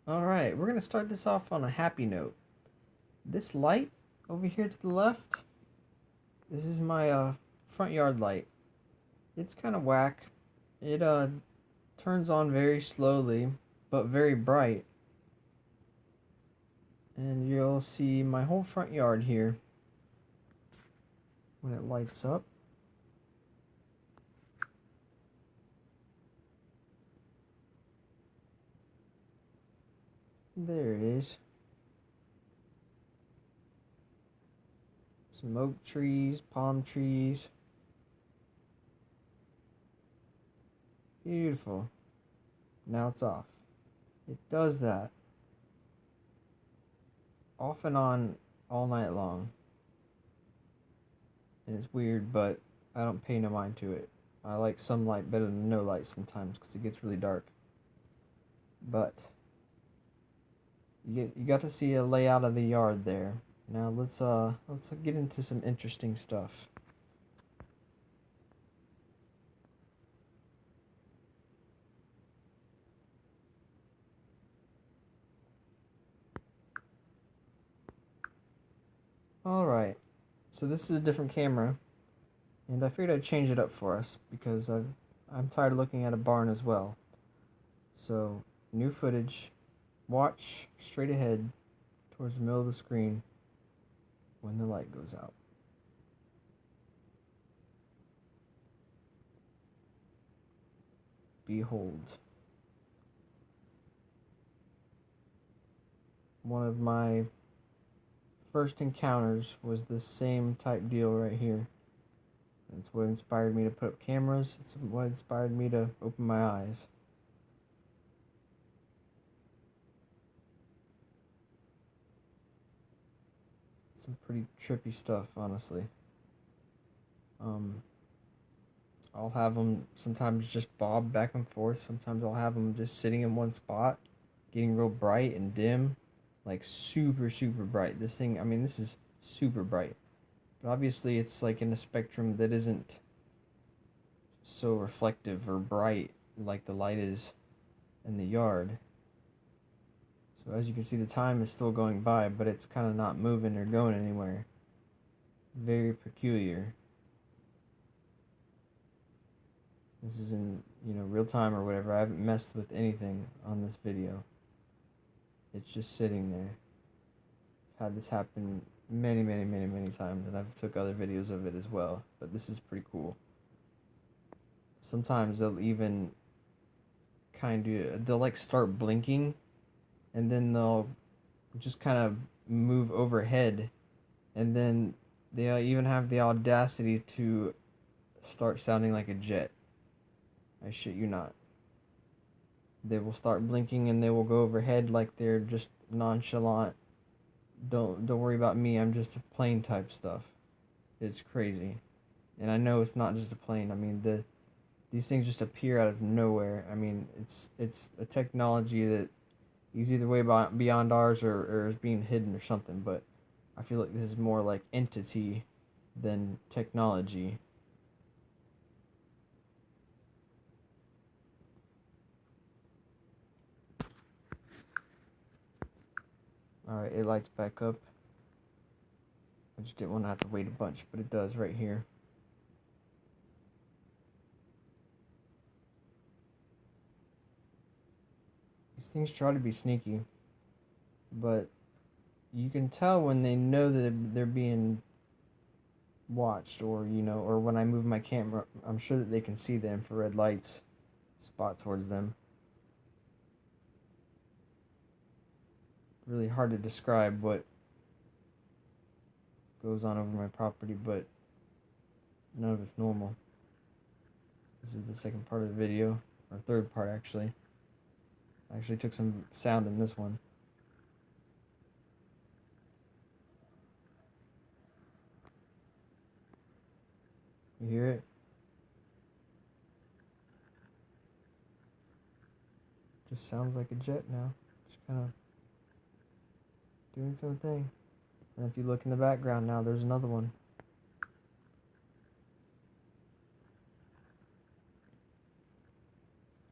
Alright, we're going to start this off on a happy note. This light over here to the left, this is my front yard light. It's kind of whack. It turns on very slowly, but very bright. And you'll see my whole front yard here when it lights up. There it is. Some oak trees, palm trees. Beautiful. Now it's off. It does that off and on all night long. And it's weird, but I don't pay no mind to it. I like some light better than no light sometimes because it gets really dark. But you got to see a layout of the yard there. Now let's get into some interesting stuff. Alright, so this is a different camera, and I figured I'd change it up for us because I'm tired of looking at a barn as well. So, new footage, watch straight ahead towards the middle of the screen when the light goes out. Behold. One of my first encounters was this same type deal right here. It's what inspired me to put up cameras. It's what inspired me to open my eyes. Some pretty trippy stuff, honestly. I'll have them sometimes just bob back and forth. Sometimes I'll have them just sitting in one spot, getting real bright and dim, like super, super bright. This thing, I mean, this is super bright. But obviously it's like in a spectrum that isn't so reflective or bright like the light is in the yard. So as you can see, the time is still going by, but it's kind of not moving or going anywhere. Very peculiar. This is in, real time or whatever. I haven't messed with anything on this video. It's just sitting there. I've had this happen many, many, many, many times, and I've took other videos of it as well, but this is pretty cool. Sometimes they'll even they'll like start blinking, and then they'll just kind of move overhead, and then they'll even have the audacity to start sounding like a jet. I shit you not. They will start blinking and they will go overhead like they're just nonchalant. Don't worry about me. I'm just a plane type stuff. It's crazy, and I know it's not just a plane. I mean these things just appear out of nowhere. I mean it's a technology that is either way beyond ours or is being hidden or something. But I feel like this is more like entity than technology. Alright, it lights back up. I just didn't want to have to wait a bunch, but it does right here. These things try to be sneaky, but you can tell when they know that they're being watched, or or when I move my camera, I'm sure that they can see the infrared lights spot towards them. Really hard to describe what goes on over my property, but none of it's normal. This is the second part of the video, or third part actually. I actually took some sound in this one. You hear it? Just sounds like a jet now. Just kind of doing its own thing. And if you look in the background now, there's another one.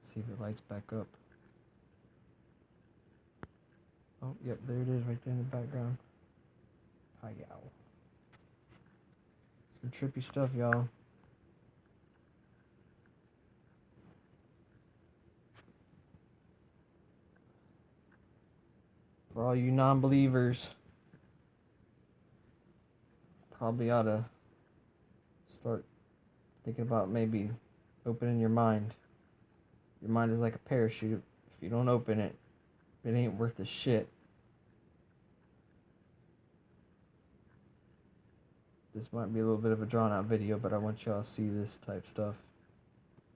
Let's see if it lights back up. Oh, yep, there it is right there in the background. Hi, yow. Some trippy stuff, y'all. For all you non-believers, probably ought to start thinking about maybe opening your mind. Your mind is like a parachute. If you don't open it, it ain't worth a shit. This might be a little bit of a drawn out video, but I want y'all to see this type stuff.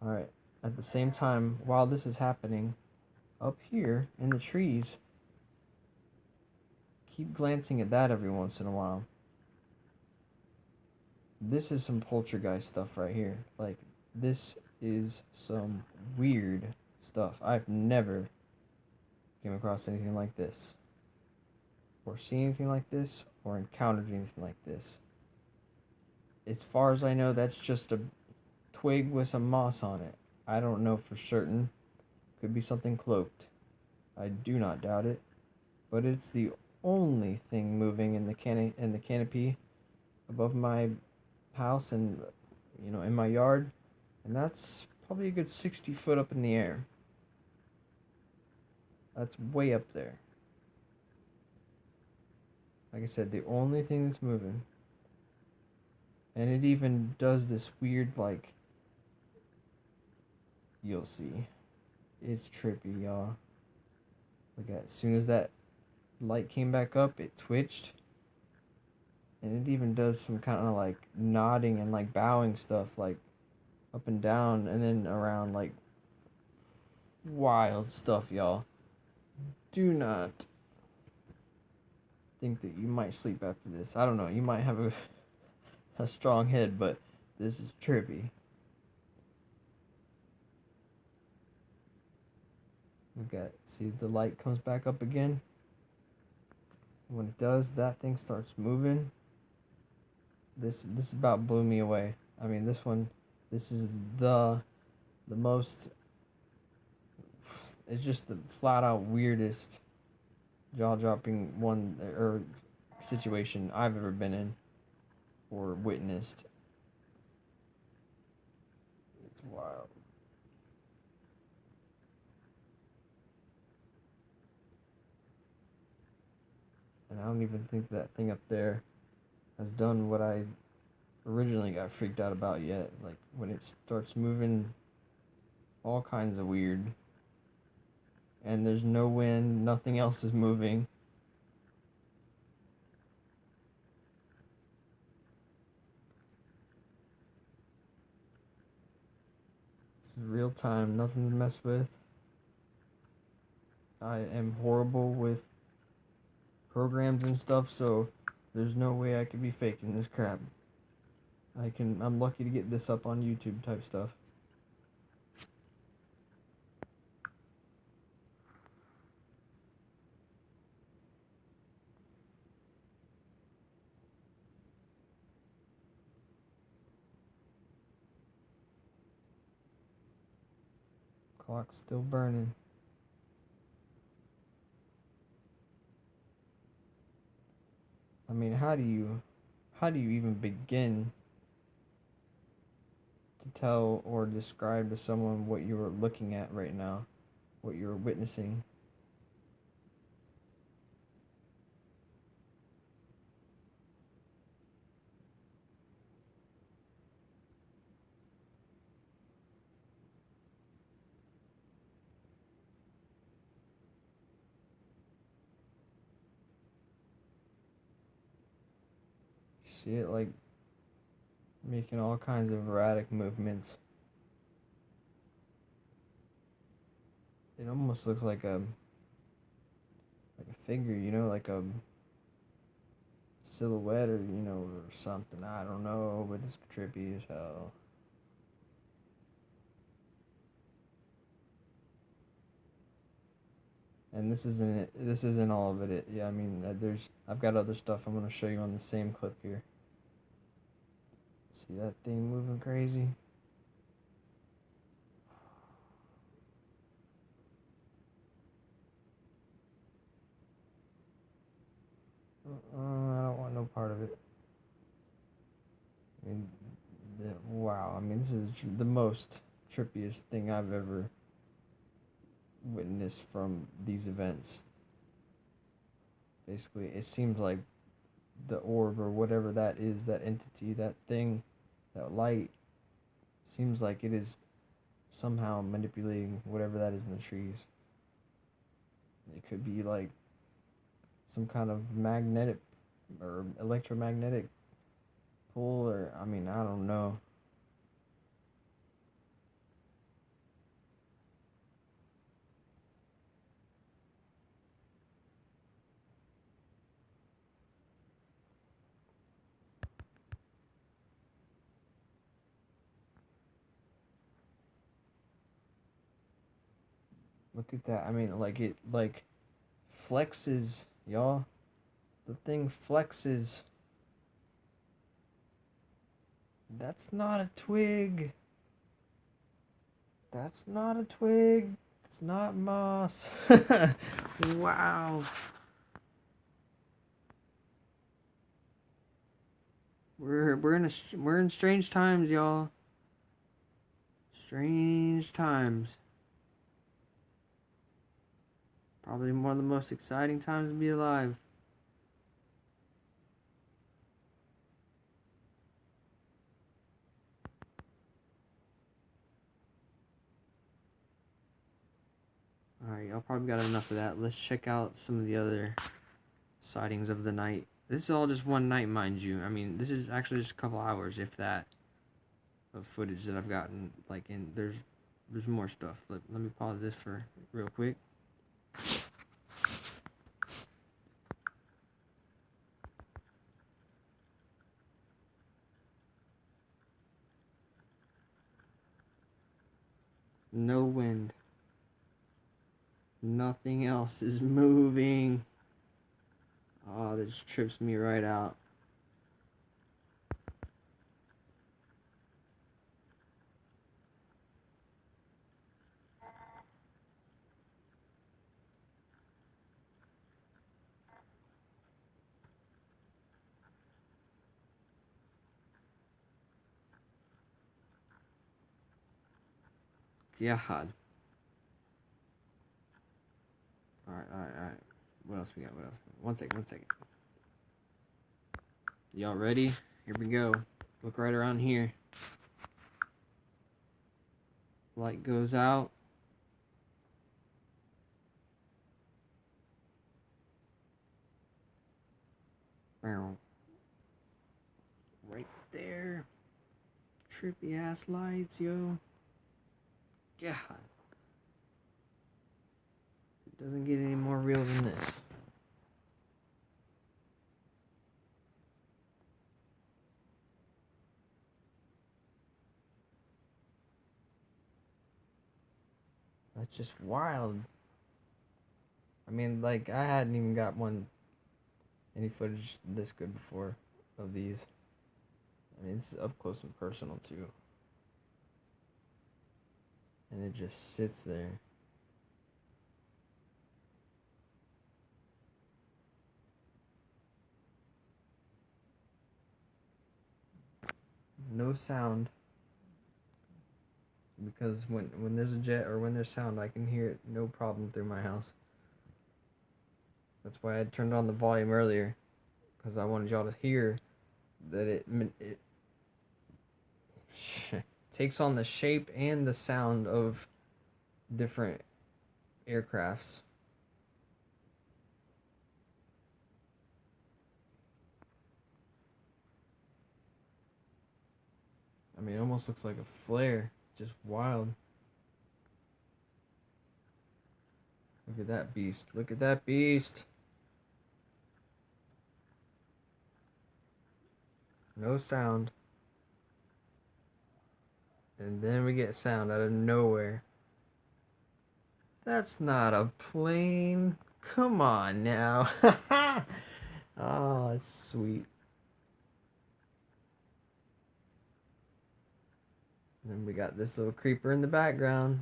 Alright, at the same time, while this is happening, up here in the trees, keep glancing at that every once in a while. This is some poltergeist stuff right here. Like, this is some weird stuff. I've never came across anything like this, or seen anything like this, or encountered anything like this. As far as I know, that's just a twig with some moss on it. I don't know for certain. Could be something cloaked. I do not doubt it. But it's the only thing moving in the canopy above my house and in my yard, and that's probably a good 60 foot up in the air. That's way up there. Like I said, the only thing that's moving. And it even does this weird, like, you'll see. It's trippy, y'all. Look at, as soon as that light came back up, it twitched. And it even does some kind of like nodding and like bowing stuff, like up and down and then around, like wild stuff, y'all. Do not think that you might sleep after this. I don't know, you might have a strong head, but this is trippy. Look at, see, the light comes back up again. When it does, that thing starts moving. This about blew me away. I mean, this is the most, it's just the flat out weirdest jaw-dropping one or situation I've ever been in or witnessed. It's wild. And I don't even think that thing up there has done what I originally got freaked out about yet. Like when it starts moving all kinds of weird and there's no wind, nothing else is moving. This is real time, nothing to mess with. I am horrible with programs and stuff, so there's no way I could be faking this crap. I'm lucky to get this up on YouTube type stuff. Clock's still burning. I mean, how do you even begin to tell or describe to someone what you're looking at right now, what you're witnessing? You see it like making all kinds of erratic movements. It almost looks like a figure, like a silhouette or or something. I don't know, but it's trippy as hell. And this isn't it. This isn't all of it. Yeah, I mean, I've got other stuff I'm gonna show you on the same clip here. See that thing moving crazy? I don't want no part of it. I mean, wow. I mean, this is the most trippiest thing I've ever witnessed from these events. Basically, it seems like the orb or whatever that is, that entity, that thing, that light, seems like it is somehow manipulating whatever that is in the trees. It could be like some kind of magnetic or electromagnetic pull, or I mean, I don't know. Look at that. I mean, like it like flexes, y'all. The thing flexes. That's not a twig. That's not a twig. It's not moss. Wow. We're in strange times, y'all. Strange times. Probably one of the most exciting times to be alive. Alright, y'all probably got enough of that. Let's check out some of the other sightings of the night. This is all just one night, mind you. I mean, this is actually just a couple hours, if that, of footage that I've gotten. Like, there's more stuff. Let me pause this for real quick. No wind. Nothing else is moving. Oh, this trips me right out. God. Alright. What else we got? One second. Y'all ready? Here we go. Look right around here. Light goes out. Right there. Trippy ass lights, yo. God. It doesn't get any more real than this. That's just wild. I mean, like, I hadn't even got any footage this good before of these. I mean, this is up close and personal, too. And it just sits there. No sound. Because when there's a jet or when there's sound, I can hear it no problem through my house. That's why I turned on the volume earlier. Because I wanted y'all to hear that it takes on the shape and the sound of different aircrafts. I mean, it almost looks like a flare. Just wild. Look at that beast. Look at that beast. No sound. And then we get sound out of nowhere. That's not a plane. Come on now. Oh, it's sweet. And then we got this little creeper in the background.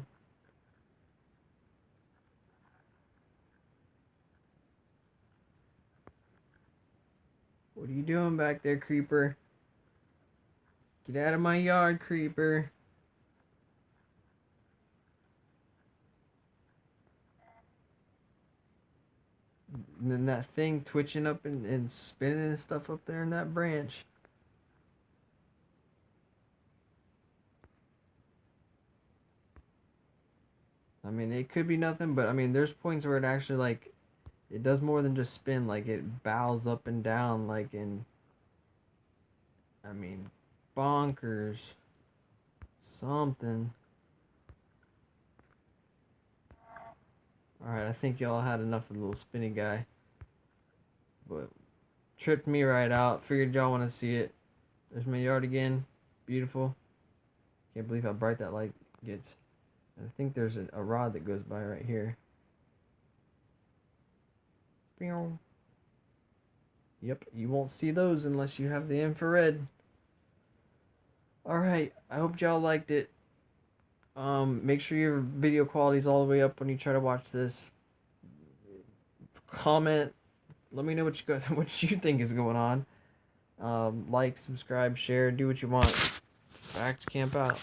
What are you doing back there, creeper? Get out of my yard, creeper. And then that thing twitching up and spinning and stuff up there in that branch. I mean, it could be nothing, but I mean, there's points where it actually, like, it does more than just spin. Like, it bows up and down, like, in, I mean, bonkers. Something. Alright, I think y'all had enough of the little spinny guy. But tripped me right out. Figured y'all want to see it. There's my yard again. Beautiful. Can't believe how bright that light gets. And I think there's a rod that goes by right here. Yep, you won't see those unless you have the infrared. Alright, I hope y'all liked it. Make sure your video quality is all the way up when you try to watch this. Comment. Let me know what you think is going on. Like, subscribe, share, do what you want. Fact, camp out.